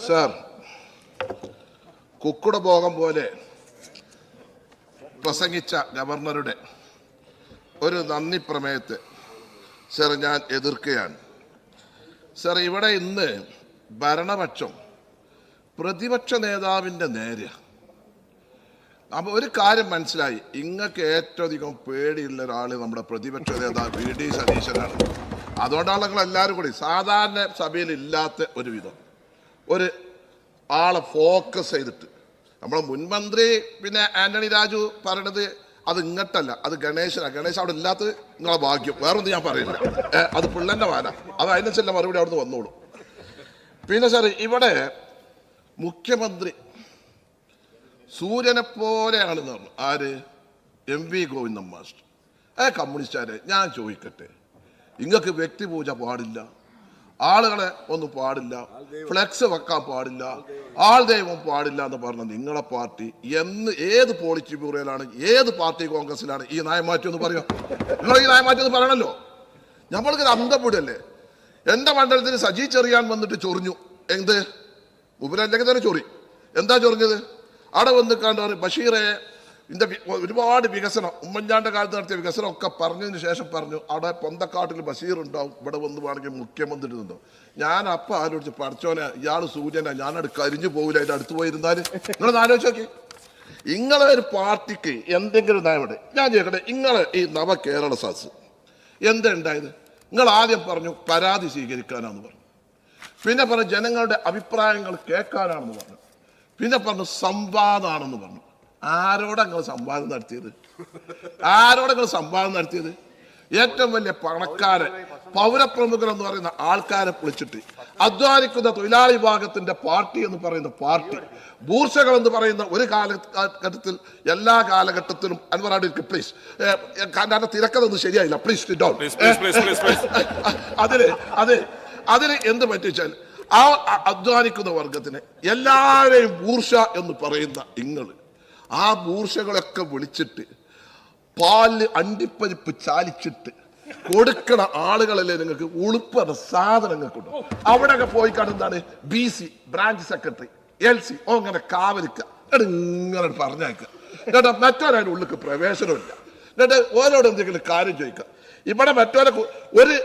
Sir, കുക്കുട ഭോഗം പോലെ പ്രസംഗിച്ച ഗവർണറുടെ ഒരു നന്ദി പ്രമേയത്തെ സർ ഞാൻ എതിർക്കുകയാണ്. സർ, ഇവിടെ ഇന്ന് ഭരണപക്ഷം പ്രതിപക്ഷ നേതാവിൻ്റെ നേരെ. അപ്പോൾ ഒരു കാര്യം മനസ്സിലായി, ഇങ്ങക്ക് ഏറ്റവും അധികം പേടിയുള്ള ഒരാൾ നമ്മുടെ പ്രതിപക്ഷ നേതാവ് VD സതീശനാണ്. അതുകൊണ്ടാണ് നിങ്ങൾ എല്ലാവരും കൂടി സാധാരണ സഭയിൽ ഇല്ലാത്ത ഒരു വിധം ഒരു ആളെ ഫോക്കസ് ചെയ്തിട്ട്, നമ്മളെ മുൻമന്ത്രി പിന്നെ ആന്റണി രാജു പറയണത് അത് ഇങ്ങോട്ടല്ല, അത് ഗണേശനാണ്. ഗണേശ് അവിടെ ഇല്ലാത്തത് നിങ്ങളെ ഭാഗ്യം, വേറൊന്നും ഞാൻ പറയില്ല. അത് പിള്ളേൻ്റെ വാന, അത് അതിനനുസരിച്ച് മറുപടി അവിടുന്ന് വന്നോളൂ. പിന്നെ സാർ, ഇവിടെ മുഖ്യമന്ത്രി സൂര്യനെ പോലെയാണെന്ന് പറഞ്ഞു. ആര്? MV Govindan master. കമ്മ്യൂണിസ്റ്റുകാരെ ഞാൻ ചോദിക്കട്ടെ, ഇങ്ങക്ക് വ്യക്തിപൂജ പാടില്ല, ആളുകളെ ഒന്നും പാടില്ല, ഫ്ലെക്സ് വെക്കാൻ പാടില്ല, ആൾ ദൈവം പാടില്ല എന്ന് പറഞ്ഞ നിങ്ങളെ പാർട്ടി ഏത് പോളിറ്റ് ബ്യൂറോയിലാണ്, ഏത് പാർട്ടി കോൺഗ്രസിലാണ് ഈ നയമാറ്റം എന്ന് പറയുക? നിങ്ങൾ ഈ നയമാറ്റം എന്ന് പറയണല്ലോ. നമ്മൾക്ക് അന്തപ്പെടല്ലേ. എൻ്റെ മണ്ഡലത്തിന് സജി ചെറിയാൻ വന്നിട്ട് ചൊറിഞ്ഞു. എന്ത് മുമ്പിലല്ലെങ്കിൽ തന്നെ ചൊറി. എന്താ ചൊറിഞ്ഞത്? അവിടെ വന്ന് കണ്ടു ബഷീറെ ഇതിൻ്റെ ഒരുപാട് വികസനം, ഉമ്മൻചാണ്ടിൻ്റെ കാലത്ത് നടത്തിയ വികസനം ഒക്കെ പറഞ്ഞതിന് ശേഷം പറഞ്ഞു അവിടെ പൊന്തക്കാട്ടിൽ ബഷീർ ഉണ്ടാവും, ഇവിടെ വന്ന് വേണമെങ്കിൽ മുഖ്യമന്ത്രി നിന്നോ. ഞാൻ അപ്പം ആലോചിച്ച്, പഠിച്ചോനെ ഇയാൾ സൂര്യനാ, ഞാനവിടെ കരിഞ്ഞു പോകില്ല, അതിൻ്റെ അടുത്ത് പോയിരുന്നാൽ. നിങ്ങളൊന്ന് ആലോചിച്ച് നോക്കി, ഇങ്ങളെ ഒരു പാർട്ടിക്ക് എന്തെങ്കിലും നയമുണ്ട്. ഞാൻ ചോദിക്കട്ടെ, ഇങ്ങളെ ഈ നവകേരള സദസ് എന്താ ഉണ്ടായത്? നിങ്ങൾ ആദ്യം പറഞ്ഞു പരാതി സ്വീകരിക്കാനാണെന്ന് പറഞ്ഞു, പിന്നെ പറഞ്ഞു ജനങ്ങളുടെ അഭിപ്രായങ്ങൾ കേൾക്കാനാണെന്ന് പറഞ്ഞു, പിന്നെ പറഞ്ഞു സംവാദമാണെന്ന് പറഞ്ഞു. ആരോടെ നിങ്ങൾ സംവാദം നടത്തിയത്? ആരോടെ നിങ്ങൾ സംവാദം നടത്തിയത്? ഏറ്റവും വലിയ പണക്കാരെ, പൗരപ്രമുഖർ എന്ന് പറയുന്ന ആൾക്കാരെ വിളിച്ചിട്ട് അധ്വാനിക്കുന്ന തൊഴിലാളി വിഭാഗത്തിന്റെ പാർട്ടി എന്ന് പറയുന്ന പാർട്ടി, ബൂർഷകൾ എന്ന് പറയുന്ന ഒരു കാലഘട്ടത്തിൽ എല്ലാ കാലഘട്ടത്തിലും അൻവറാടി പ്ലീസ്, കാരണം തിരക്കതൊന്നും ശരിയായില്ല, പ്ലീസ് ഡൗൺ. അതിന് എന്ത് പറ്റിച്ചാൽ ആ അധ്വാനിക്കുന്ന വർഗത്തിന് എല്ലാവരെയും ബൂർഷ എന്ന് പറയുന്ന നിങ്ങൾ ആ ബൂർഷകളൊക്കെ വിളിച്ചിട്ട് പാല് അണ്ടിപ്പരിപ്പ് ചാലിച്ചിട്ട് കൊടുക്കണ ആളുകളല്ലേ നിങ്ങൾക്ക് ഉളുപ്പറ സാധനങ്ങൾക്കുണ്ട്. അവിടെയൊക്കെ പോയി കാണുന്നതാണ് BC ബ്രാഞ്ച് സെക്രട്ടറി, LC അങ്ങനെ കാവലിക്ക ഇങ്ങനെ പറഞ്ഞേക്കുക. എന്നിട്ട് മറ്റൊരാളുടെ ഉള്ളിലേക്ക് പ്രവേശനമില്ല. എന്നിട്ട് ഓരോട് എന്തെങ്കിലും കാര്യം ചോദിക്കുക. ഇവിടെ മറ്റൊരു ഒരു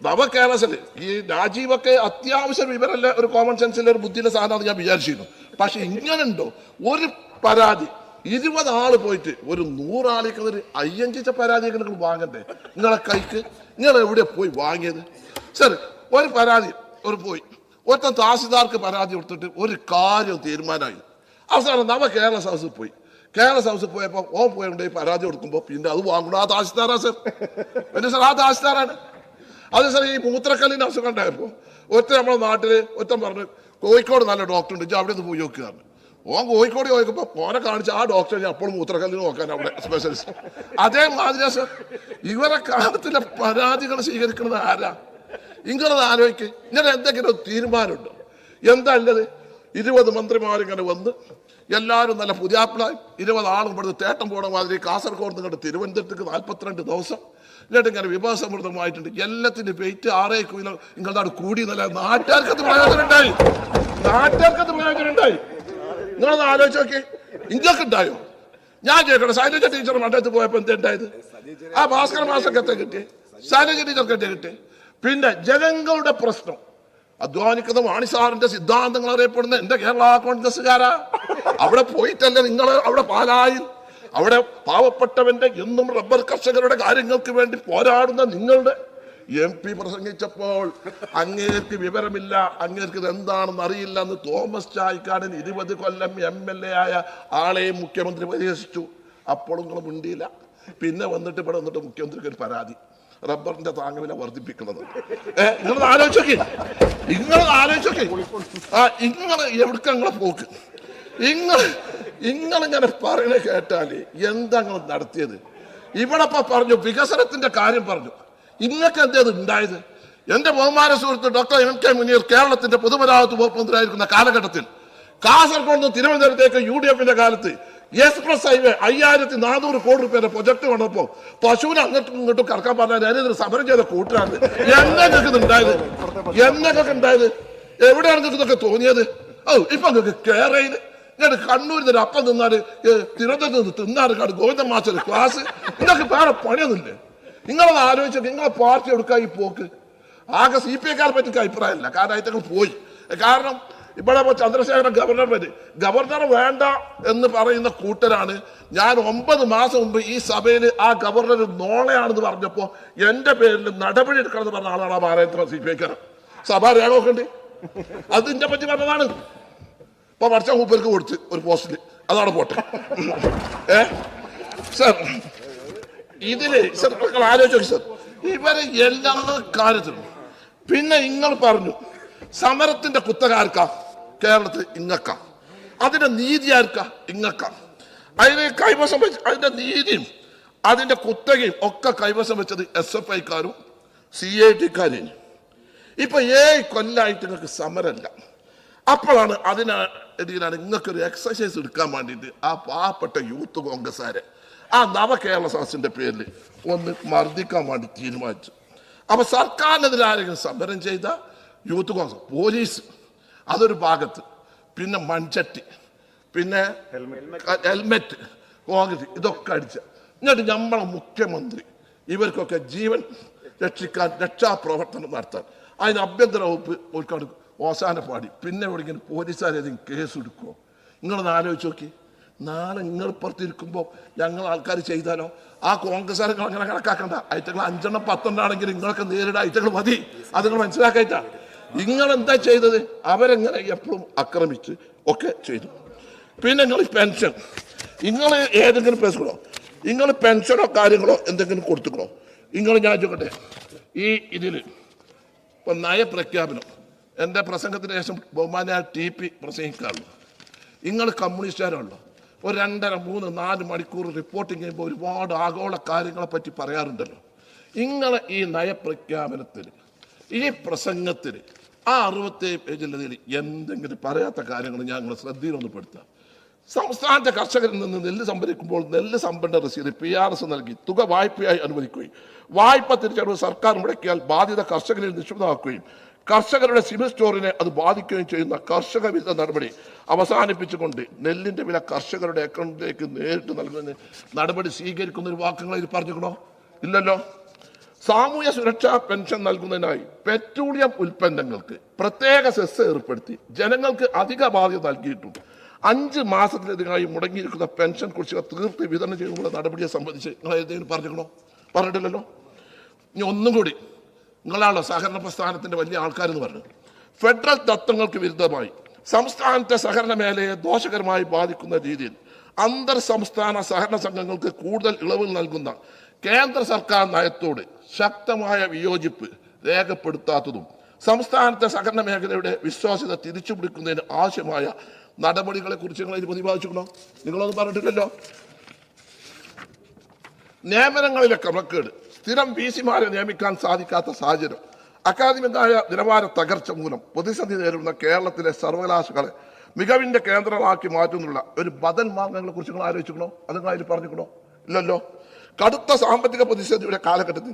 നവകേരളത്തിൽ ഈ രാജീവൊക്കെ അത്യാവശ്യം വിവരമല്ല, ഒരു കോമൺ സെൻസിലെ ഒരു ബുദ്ധിയുടെ സാധനമാണ് ഞാൻ വിചാരിച്ചിരുന്നു. പക്ഷെ ഇങ്ങനെയുണ്ടോ ഒരു പരാതി 20 ആള് പോയിട്ട് ഒരു 100 ആൾക്ക് ഒരു അയ്യഞ്ചിച്ച പരാതിയൊക്കെ നിങ്ങൾ വാങ്ങണ്ടേ? നിങ്ങളെ കൈക്ക് നിങ്ങൾ എവിടെ പോയി വാങ്ങിയത്? സർ, ഒരു പരാതി പോയി ഒറ്റ തഹസിൽദാർക്ക് പരാതി കൊടുത്തിട്ട് ഒരു കാര്യം തീരുമാനമായി. അവസാനം കേരള സദസ്സിൽ പോയി. കേരള സദസ്സിൽ പോയപ്പോൾ ഓൻ പോയി പരാതി കൊടുക്കുമ്പോൾ പിന്നെ അത് വാങ്ങണം ആ തഹസിൽദാറാ സർ. പിന്നെ സർ ആ തഹസിൽദാറാണ്. അത് സാർ ഈ മൂത്രക്കല്ലിന് അസുഖം ഉണ്ടായപ്പോൾ നമ്മളെ നാട്ടിൽ പറഞ്ഞു കോഴിക്കോട് നല്ല ഡോക്ടർ ഉണ്ട്, അവിടെ നിന്ന് പോയി നോക്കുകയാണ്. ഓൻ കോഴിക്കോട് ചോദിക്കുമ്പോൾ ഓനെ കാണിച്ച് ആ ഡോക്ടറെ അപ്പോൾ മൂത്രക്കല്ലിന് നോക്കാൻ അവിടെ സ്പെഷ്യലിസ്റ്റ്. അതേമാതിരി സർ ഇവരെ കാലത്തിലെ പരാതികൾ സ്വീകരിക്കുന്നത് ആരാ? ഇങ്ങനത് ആലോചിക്ക്. ഇങ്ങനെ എന്തെങ്കിലും തീരുമാനമുണ്ടോ? എന്താ ഉള്ളത്? 20 മന്ത്രിമാരിങ്ങനെ വന്ന് എല്ലാവരും നല്ല പുതിയാപ്പിളായി 20 ആളും ഇവിടുന്ന് തേട്ടം പോണ മാതിരി കാസർഗോഡ് നിങ്ങളുടെ തിരുവനന്തപുരത്തേക്ക് 42 ദിവസം എന്നിട്ട് ഇങ്ങനെ വിഭവസമൃദ്ധമായിട്ടുണ്ട്. എല്ലാത്തിൻ്റെ വെയിറ്റ് 6 കിലോ നിങ്ങളുടെ കൂടി നല്ല നാട്ടുകാർക്കത് പ്രയോജനമുണ്ടായി. നിങ്ങളൊന്ന് ആലോചിച്ച് നോക്കി, ഇങ്ങൊക്കെ ഉണ്ടായോ? ഞാൻ ചോദിക്കട്ടെ, ശൈലജ ടീച്ചർ മണ്ഡലത്തിൽ പോയപ്പോൾ എന്താ ഉണ്ടായത്? ആ ഭാസ്കര മാസക്കത്തെ കിട്ടി, ശൈലജ ടീച്ചർക്ക് കിട്ടി. പിന്നെ ജനങ്ങളുടെ പ്രശ്നം അധ്വാനിക്കുന്ന വാണിസാറിന്റെ സിദ്ധാന്തങ്ങൾ അറിയപ്പെടുന്ന എന്റെ കേരള കോൺഗ്രസ്സുകാരാ. അവിടെ പോയിട്ടല്ലേ നിങ്ങൾ അവിടെ പാലായിൽ അവിടെ പാവപ്പെട്ടവന്റെ എന്നും റബ്ബർ കർഷകരുടെ കാര്യങ്ങൾക്ക് വേണ്ടി പോരാടുന്ന നിങ്ങളുടെ MP പ്രസംഗിച്ചപ്പോൾ അങ്ങേർക്ക് വിവരമില്ല, അങ്ങേർക്ക് ഇത് എന്താണെന്ന് അറിയില്ല എന്ന് തോമസ് ചാഴിക്കാടൻ 20 കൊല്ലം MLA ആയ ആളെയും മുഖ്യമന്ത്രി പരിഹസിച്ചു. അപ്പോഴും നിങ്ങൾ മിണ്ടിയില്ല. പിന്നെ വന്നിട്ട് ഇവിടെ വന്നിട്ട് മുഖ്യമന്ത്രിക്ക് ഒരു പരാതി, റബ്ബറിന്റെ താങ്ങുവില വർദ്ധിപ്പിക്കുന്നത്. നിങ്ങൾ ആലോചിച്ചോക്കെ, ഇങ്ങനെ എവിടേക്ക് നിങ്ങളെ പോക്ക്? ഇങ്ങനെ പറയണ കേട്ടാല് എന്താ നിങ്ങൾ നടത്തിയത്? ഇവിടെ പറഞ്ഞു വികസനത്തിന്റെ കാര്യം പറഞ്ഞു. ഇങ്ങക്ക് എന്തേത് ഉണ്ടായത്? എന്റെ ബഹുമാന സുഹൃത്ത് ഡോക്ടർ MK മുനീർ കേരളത്തിന്റെ പൊതുമരാമത്ത് വകുപ്പ് മന്ത്രിയായിരിക്കുന്ന കാലഘട്ടത്തിൽ കാസർഗോഡ് നിന്ന് തിരുവനന്തപുരത്തേക്ക് UDFന്റെ കാലത്ത് എക്സ്പ്രസ് ഹൈവേ 5400 കോടി രൂപയുടെ പ്രൊജക്ട് വന്നപ്പോൾ പശുവിനെ അങ്ങോട്ടും ഇങ്ങോട്ടും കറക്കാൻ പറഞ്ഞാൽ സമരം ചെയ്ത കൂട്ടുകാരുണ്ട്. എന്നൊക്കെ ഉണ്ടായത്? എവിടെയാണ് ഇതൊക്കെ തോന്നിയത്? ഇപ്പൊ നിങ്ങൾക്ക് കേരളയിൽ ഞാൻ കണ്ണൂരിൽ നിന്ന് അപ്പം തിന്നാല് തിരുവനന്തപുരത്ത് നിന്ന് തിന്നാറ് ഗോവിന്ദൻ മാസ്റ്റർ ക്ലാസ്. നിങ്ങൾക്ക് വേറെ പണിയൊന്നുമില്ലേ? നിങ്ങളത് ആലോചിച്ച നിങ്ങളെ പാർട്ടി എടുക്കാൻ ഈ പോക്ക് ആകെ CPI-ക്കാരെ പറ്റി അഭിപ്രായമില്ല. കാരണം അതിൽ പോയി. കാരണം ഇവിടെ ചന്ദ്രശേഖരൻ ഗവർണർ വേണ്ട എന്ന് പറയുന്ന കൂട്ടരാണ്. ഞാൻ 9 മാസം മുമ്പ് ഈ സഭയിൽ ആ ഗവർണർ നോളയാണെന്ന് പറഞ്ഞപ്പോ എന്റെ പേരിൽ നടപടി എടുക്കണം എന്ന് പറഞ്ഞ ആളാണ് ആ ഭാരതത്തിലെ CPI-ക്കാരൻ. സഭ രേഖയൊക്കെ ഉണ്ട്. അതിന്റെ പറ്റി പറഞ്ഞതാണ്. ഇപ്പൊ വർഷ മൂപ്പർക്ക് കൊടുത്ത് ഒരു പോസ്റ്റില് അതാണ് പോട്ടെ. സർ ഇതില് സർ ആലോചിച്ചു സർ ഇവരെ എല്ലാ കാര്യത്തിലും. പിന്നെ നിങ്ങൾ പറഞ്ഞു സമരത്തിന്റെ കുത്തകാർക്കാ കേരളത്തിൽ ഇങ്ങക്ക, അതിന്റെ നീതി ആർക്കാ ഇങ്ങക്ക. അതിന് കൈവശം വെച്ച് അതിന്റെ നീതിയും അതിന്റെ കുത്തകയും ഒക്കെ കൈവശം വെച്ചത് SFI-ക്കാരും CIT-ക്കാരും. ഇപ്പൊ 7 കൊല്ലായിട്ട് നിങ്ങൾക്ക് സമരമല്ല. അപ്പോഴാണ് അതിനെതിരാണ് നിങ്ങൾക്കൊരു എക്സസൈസ് എടുക്കാൻ വേണ്ടിയിട്ട് ആ പാവപ്പെട്ട യൂത്ത് കോൺഗ്രസ്സുകാരെ ആ നവകേരള സദസ്സിന്റെ പേരിൽ ഒന്ന് മർദ്ദിക്കാൻ വേണ്ടി തീരുമാനിച്ചു. അപ്പൊ സർക്കാരിനെതിരെ ആരെങ്കിലും സമരം ചെയ്ത യൂത്ത് കോൺഗ്രസ്, പോലീസ് അതൊരു ഭാഗത്ത്, പിന്നെ മൺചട്ടി, പിന്നെ ഹെൽമെറ്റ്, കോൺഗ്രസ് ഇതൊക്കെ അടിച്ച. എന്നിട്ട് നമ്മളെ മുഖ്യമന്ത്രി ഇവർക്കൊക്കെ ജീവൻ രക്ഷിക്കാൻ രക്ഷാപ്രവർത്തനം നടത്താൻ അതിന് ആഭ്യന്തര വകുപ്പ് ഒരുക്കാട് അവസാന പാടി. പിന്നെ എവിടെയെങ്കിലും പോലീസുകാരേതെങ്കിലും കേസ് എടുക്കുമോ? നിങ്ങളൊന്ന് ആലോചിച്ച് നോക്കി. നാളെ നിങ്ങൾ പുറത്തിരിക്കുമ്പോൾ ഞങ്ങൾ ആൾക്കാർ ചെയ്താലോ? ആ കോൺഗ്രസ്സുകാരെ അങ്ങനെ കണക്കാക്കണ്ട. ഐറ്റങ്ങൾ 5 10 ആണെങ്കിൽ നിങ്ങളൊക്കെ നേരിടാൻ ഐറ്റങ്ങൾ മതി. അത് നിങ്ങൾ മനസ്സിലാക്കായിട്ടാ. നിങ്ങൾ എന്താ ചെയ്തത്? അവരെങ്ങനെ എപ്പോഴും ആക്രമിച്ച് ഒക്കെ ചെയ്തു. പിന്നെ നിങ്ങൾ പെൻഷൻ, നിങ്ങൾ ഏതെങ്കിലും പേസുകളോ നിങ്ങൾ പെൻഷനോ കാര്യങ്ങളോ എന്തെങ്കിലും കൊടുത്തുക്കണോ? നിങ്ങൾ ഞാൻ ചോദിക്കട്ടെ, ഈ ഇതിൽ ഇപ്പം നയപ്രഖ്യാപനം എൻ്റെ പ്രസംഗത്തിന് ശേഷം ബഹുമാനായ TP പ്രസംഗിക്കാറുള്ളൂ. നിങ്ങൾ കമ്മ്യൂണിസ്റ്റുകാരുള്ളൂ. ഒരു 2.5 3 4 മണിക്കൂർ റിപ്പോർട്ടിങ് ചെയ്യുമ്പോൾ ഒരുപാട് ആഗോള കാര്യങ്ങളെ പറ്റി പറയാറുണ്ടല്ലോ. നിങ്ങൾ ഈ നയപ്രഖ്യാപനത്തിൽ ഈ പ്രസംഗത്തിൽ ആ 67 പേജിൽ എന്തെങ്കിലും പറയാത്ത കാര്യങ്ങൾ ഞങ്ങൾ ശ്രദ്ധയിലൊന്ന് പെടുത്താം. സംസ്ഥാനത്തെ കർഷകരിൽ നിന്ന് നെല്ല് സംഭരിക്കുമ്പോൾ നെല്ല് സംഭരണ രസീത് PRS നൽകി തുക വായ്പയായി അനുവദിക്കുകയും വായ്പ തിരിച്ചടവ് സർക്കാർ മുടക്കിയാൽ ബാധ്യത കർഷകരിൽ നിക്ഷിപ്തമാക്കുകയും കർഷകരുടെ സിവിൽ സ്റ്റോറിനെ അത് ബാധിക്കുകയും ചെയ്യുന്ന കർഷക വിരുദ്ധ നടപടി അവസാനിപ്പിച്ചുകൊണ്ട് നെല്ലിന്റെ വില കർഷകരുടെ അക്കൗണ്ടിലേക്ക് നേരിട്ട് നൽകുന്നതിന് നടപടി സ്വീകരിക്കുന്ന ഒരു വാക്കുകൾ ഇത് പറഞ്ഞിക്കണോ? ഇല്ലല്ലോ. സാമൂഹ്യ സുരക്ഷാ പെൻഷൻ നൽകുന്നതിനായി പെട്രോളിയം ഉൽപ്പന്നങ്ങൾക്ക് പ്രത്യേക സെസ് ഏർപ്പെടുത്തി ജനങ്ങൾക്ക് അധിക ബാധ്യത നൽകിയിട്ടുണ്ട്. 5 മാസത്തിലധികമായി മുടങ്ങിയിരിക്കുന്ന പെൻഷൻ കുറിച്ച് തീർത്ത് വിതരണം ചെയ്യുന്ന നടപടിയെ സംബന്ധിച്ച് നിങ്ങൾ ഏതെങ്കിലും പറഞ്ഞിക്കണോ? പറഞ്ഞിട്ടില്ലല്ലോ. ഇനി ഒന്നും കൂടി, നിങ്ങളാണല്ലോ സഹകരണ പ്രസ്ഥാനത്തിന്റെ വലിയ ആൾക്കാരെന്ന് പറഞ്ഞത്. ഫെഡറൽ തത്വങ്ങൾക്ക് വിരുദ്ധമായി സംസ്ഥാനത്തെ സഹകരണ മേഖലയെ ദോഷകരമായി ബാധിക്കുന്ന രീതിയിൽ അന്തർ സംസ്ഥാന സഹകരണ സംഘങ്ങൾക്ക് കൂടുതൽ ഇളവുകൾ നൽകുന്ന കേന്ദ്ര സർക്കാർ നയത്തോട് ശക്തമായ വിയോജിപ്പ് രേഖപ്പെടുത്താത്തതും സംസ്ഥാനത്തെ സഹകരണ മേഖലയുടെ വിശ്വാസ്യത തിരിച്ചുപിടിക്കുന്നതിന് ആവശ്യമായ നടപടികളെ കുറിച്ച് നിങ്ങൾ ഇത് പ്രതിപാദിച്ചിട്ടുണ്ടോ? നിങ്ങളൊന്നും പറഞ്ഞിട്ടില്ലല്ലോ. നിയമനങ്ങളിലെ ക്രമക്കേട്, സ്ഥിരം VC-മാരെ നിയമിക്കാൻ സാധിക്കാത്ത സാഹചര്യം, അക്കാദമികമായ നിലവാര തകർച്ച മൂലം പ്രതിസന്ധി നേരിടുന്ന കേരളത്തിലെ സർവകലാശാലകളെ മികവിന്റെ കേന്ദ്രമാക്കി മാറ്റുന്നുള്ള ഒരു ബദൽ മാർഗങ്ങളെ കുറിച്ച് നിങ്ങൾ ആലോചിക്കണോ? അത് നിങ്ങൾ അതിൽ പറഞ്ഞിക്കണോ? ഇല്ലല്ലോ. കടുത്ത സാമ്പത്തിക പ്രതിസന്ധിയുടെ കാലഘട്ടത്തിൽ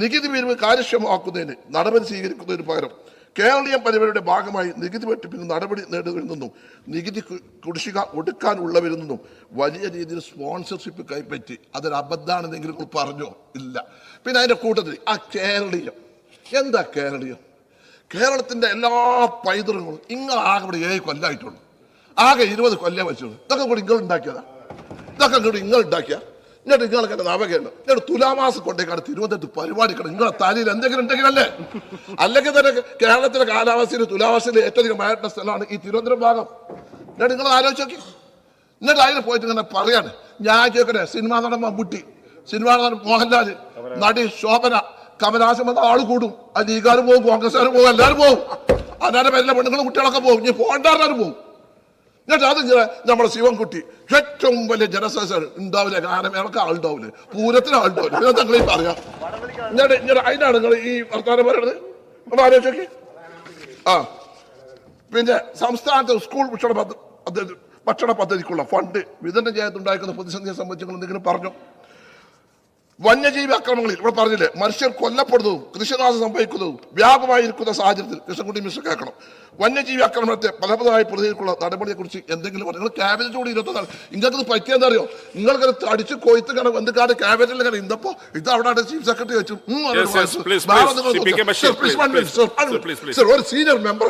നികുതി പിരിവ് കാര്യക്ഷമമാക്കുന്നതിന് നടപടി സ്വീകരിക്കുന്നതിന് പകരം കേരളീയം പരിപാടിയുടെ ഭാഗമായി നികുതി വെട്ടിപ്പിന് നടപടി നേടുന്നതിൽ നിന്നും നികുതി കുടിശ്ശിക ഒടുക്കാനുള്ളവരിൽ നിന്നും വലിയ രീതിയിൽ സ്പോൺസർഷിപ്പ് കൈപ്പറ്റി അതൊരു അബദ്ധാണെന്നെങ്കിലും നിങ്ങൾ പറഞ്ഞോ? ഇല്ല. പിന്നെ അതിൻ്റെ കൂട്ടത്തിൽ ആ കേരളീയം, എന്താ കേരളീയം? കേരളത്തിൻ്റെ എല്ലാ പൈതൃകങ്ങളും ആകെ ഇവിടെ 7 കൊല്ലമായിട്ടുള്ളൂ. ആകെ 20 കൊല്ലം വെച്ചുള്ളൂ. ഇതൊക്കെ കൂടി നിങ്ങൾ ഉണ്ടാക്കിയതാ. ഇതൊക്കെ കൂടി നിങ്ങൾ ഉണ്ടാക്കിയ എന്നിട്ട് നിങ്ങൾക്ക് എൻ്റെ നവകേരളം എന്നിട്ട് തുലാമാസം കൊണ്ടേക്കാണ് തിരുവനന്തപുരത്ത് പരിപാടിക്കണം. നിങ്ങളെ തലയിൽ എന്തെങ്കിലും ഉണ്ടെങ്കിലല്ലേ? അല്ലെങ്കിൽ തന്നെ കേരളത്തിലെ കാലാവസ്ഥയിൽ തുലാമാസത്തിൽ ഏറ്റവും അധികം മഴയുള്ള സ്ഥലമാണ് ഈ തിരുവനന്തപുരം ഭാഗം. എന്നിട്ട് നിങ്ങൾ ആലോചിച്ച് നോക്കി. എന്നിട്ട് അതിന് പോയിട്ട് ഇങ്ങനെ പറയാണ്, ഞാൻ ചോദിക്കട്ടെ, സിനിമാ നടൻ മമ്മൂട്ടി, സിനിമാ നടൻ മോഹൻലാൽ, നടി ശോഭന, കമലഹാസൻ വന്ന ആള് കൂടും. അത് ലീഗുകാരും പോകും, കോൺഗ്രസ്സുകാരും പോകും, എല്ലാവരും പോകും. അതിന്റെ പേരിലെ പെണ്ണുങ്ങളും കുട്ടികളൊക്കെ പോകും. ഇനി പോകണ്ടാരും പോകും. എന്നിട്ട് അത് നമ്മുടെ ശിവൻകുട്ടി ഏറ്റവും വലിയ ജനസംഖ്യ ഉണ്ടാവില്ല, ഗാനമേളക്ക് ആളുണ്ടാവില്ലേ, പൂരത്തിന് ആളുണ്ടാവില്ല. ഇതൊക്കെ നിങ്ങൾ ഈ പറയാം. എന്നിട്ട് അതിനാണ് നിങ്ങൾ ഈ വർത്തമാനം പറയണത്. നമ്മൾ ആലോചിച്ചോക്കി. ആ പിന്നെ സംസ്ഥാനത്തെ സ്കൂൾ ഭക്ഷണ പദ്ധതിക്കുള്ള ഫണ്ട് വിതരണം ചെയ്യാത്തുണ്ടായിരിക്കുന്ന പ്രതിസന്ധിയെ സംബന്ധിച്ച് നിങ്ങൾ എന്തെങ്കിലും പറഞ്ഞു? വന്യജീവി ആക്രമണങ്ങളിൽ ഇവിടെ പറഞ്ഞില്ലേ, മനുഷ്യർ കൊല്ലപ്പെടുന്നതും കൃഷിനാശം സംഭവിക്കുന്നതും വ്യാപകമായിരിക്കുന്ന സാഹചര്യത്തിൽ കൃഷ്ണൻകുട്ടി മിസ്റ്റർ കേൾക്കണം, വന്യജീവി ആക്രമണത്തെ ഫലപ്രദമായി പ്രതികരിക്കുള്ള നടപടിയെക്കുറിച്ച് എന്തെങ്കിലും പറഞ്ഞു. നിങ്ങൾ ക്യാബിനറ്റ് കൂടി 21 നിങ്ങൾക്ക് പറ്റിയെന്താ അറിയോ? നിങ്ങൾക്ക് അടിച്ച് കൊയ്ത്ത് കണക്ക് എന്തൊക്കെ ക്യാബിനറ്റിൽ കണക്ക് ഇന്നപ്പോ ഇത് അവിടെ ചീഫ് സെക്രട്ടറി വെച്ചു ഒരു സീനിയർ മെമ്പർ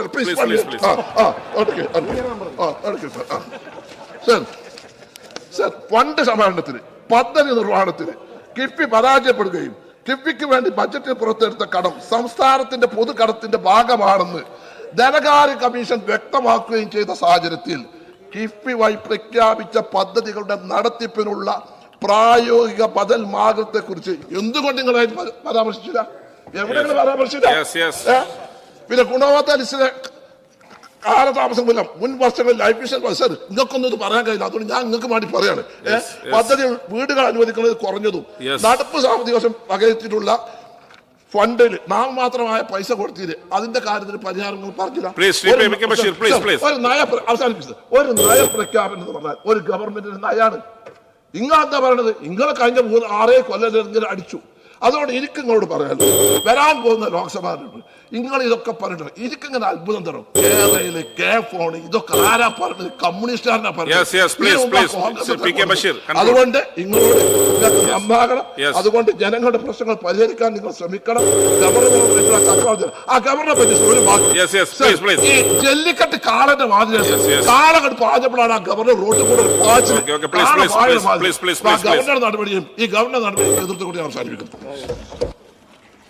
ഫണ്ട് സമാഹരണത്തിന് പദ്ധതി നിർവഹണത്തിന് കിഫ്ബി പരാജയപ്പെടുകയും കിഫ്ബിക്ക് വേണ്ടി ബജറ്റിൽ പുറത്തെടുത്ത കടം സംസ്ഥാനത്തിന്റെ പൊതുകടത്തിന്റെ ഭാഗമാണെന്ന് ധനകാര്യ കമ്മീഷൻ വ്യക്തമാക്കുകയും ചെയ്ത സാഹചര്യത്തിൽ കിഫ്ബി വഴി പ്രഖ്യാപിച്ച പദ്ധതികളുടെ നടത്തിപ്പിനുള്ള പ്രായോഗിക ബദൽ മാർഗത്തെ കുറിച്ച് എന്തുകൊണ്ട് നിങ്ങൾ പരാമർശിച്ചില്ല? എവിടെയെങ്കിലും പരാമർശിച്ചില്ല? പിന്നെ ഗുണവത്ത ലിസ്റ്റിലെ കാലതാമസം മൂലം മുൻ വർഷങ്ങളിൽ ലൈഫ് മിഷൻ സർ നിങ്ങൾക്കൊന്നും ഇത് പറയാൻ കഴിയില്ല, അതുകൊണ്ട് ഞാൻ നിങ്ങൾക്ക് വേണ്ടി പറയാണ്. പദ്ധതി വീടുകൾ അനുവദിക്കുന്നത് കുറഞ്ഞതും നടപ്പ് സാമ്പത്തിക വർഷം വകയിരുത്തിയിട്ടുള്ള ഫണ്ടിൽ നാമമാത്രമായ പൈസ കൊടുത്തില്ല, അതിന്റെ കാര്യത്തിൽ പരിഹാരങ്ങൾ പറഞ്ഞില്ല. ഒരു നയ അവസാനിപ്പിച്ചത് ഒരു നയപ്രഖ്യാപനം എന്ന് പറഞ്ഞാൽ ഒരു ഗവൺമെന്റിന്റെ നയാണ്. നിങ്ങൾ എന്താ പറയണത്? നിങ്ങളെ കഴിഞ്ഞ 6 കൊല്ലം അടിച്ചു. അതുകൊണ്ട് എനിക്ക് നിങ്ങളോട് പറയാമല്ലോ, വരാൻ പോകുന്ന ലോക്സഭാ നിങ്ങൾ ഇതൊക്കെ പറഞ്ഞിട്ടുണ്ട്. എനിക്കിങ്ങനെ അത്ഭുതം തരും. കേരളയിലെ ഫോൺ ഇതൊക്കെ ആരാ പറഞ്ഞത്? കമ്മ്യൂണിസ്റ്റുകാരനാ പറഞ്ഞത്. അതുകൊണ്ട് നിങ്ങളോട് നന്നാകണം. അതുകൊണ്ട് ജനങ്ങളുടെ പ്രശ്നങ്ങൾ പരിഹരിക്കാൻ നിങ്ങൾ ശ്രമിക്കണം. ആ ഗവർണറെ പറ്റി ഒരു വാക്ക്, ഈ ജല്ലിക്കട്ട് കാളന്റെ മാതിരി കാളകട്ട് പാഞ്ഞപ്പോഴാണ് ആ ഗവർണർ റോഡിൽ കൂടെ ഗവർണർ നടപടിയും ഈ ഗവർണർ നടപടിയും എതിർത്തുകൂടി അവസാനിപ്പിക്കുന്നത്.